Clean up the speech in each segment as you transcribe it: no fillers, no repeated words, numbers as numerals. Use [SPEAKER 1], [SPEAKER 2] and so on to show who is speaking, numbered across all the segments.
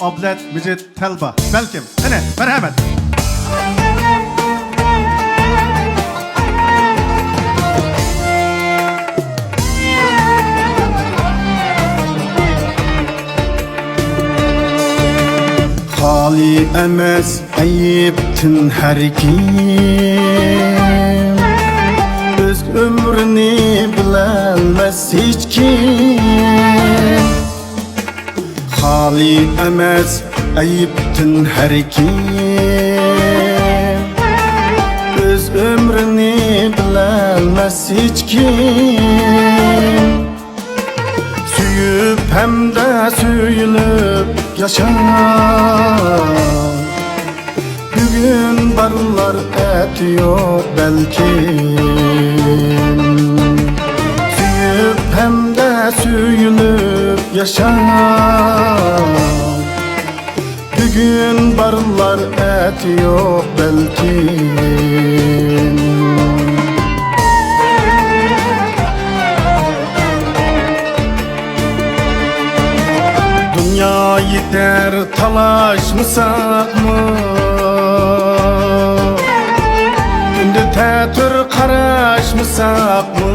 [SPEAKER 1] Oblet Mijit Telba. Welcome. Hene, merhamet.
[SPEAKER 2] Hali emes eyiptin her kim, öz ömrünü bilenmez hiç kim. Hali emes eyiptin her kim, öz ömrünü bilenmez hiç kim. Süyüp hem de süyülüp yaşar, bugün barlar etiyor belki. Süyüp hem de süyülüp yaşar, bugün barlar etiyor belki. Dünya yeter talaşmasak mı? Günde tetür karaşmasak mı?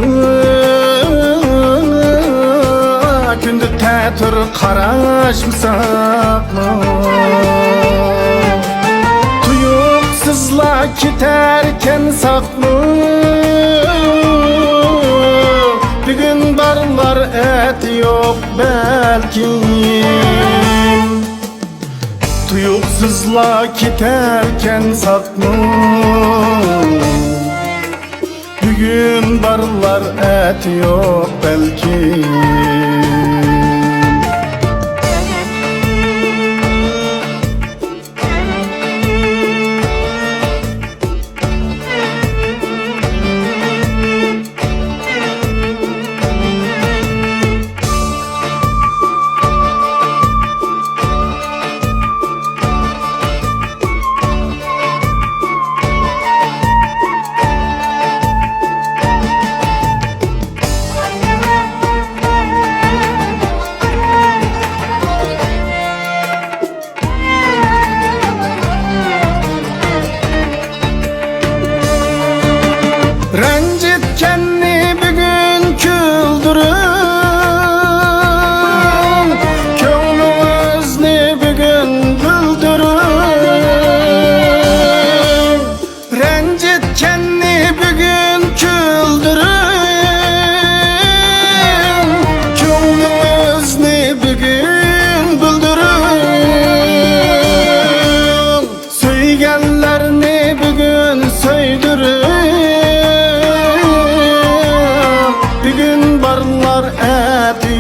[SPEAKER 2] Günde tetür karaşmasak mı? Tuyuksuzla giderken saklı, bir gün barlar et yok belki. Tuyuksuzla giderken saklı, bir gün barlar et yok belki. Rencitkenni bir gün güldürün, könlümüzni bir gün güldürün. Rencitkenni bir gün güldürün, könlümüzni bir gün güldürün. Söygenlerini bir gün söydürün,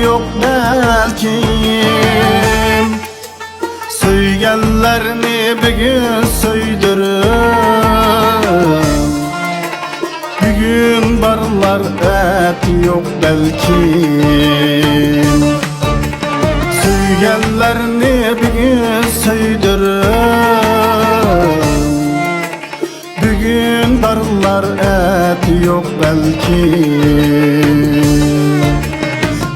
[SPEAKER 2] yok belki. Söygenlerini bir gün söydürün, bir gün barlar et yok belki. Söygenlerini bir gün söydürün, bir gün barlar et yok belki.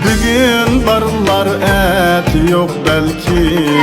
[SPEAKER 2] Bugün barlar et yok belki.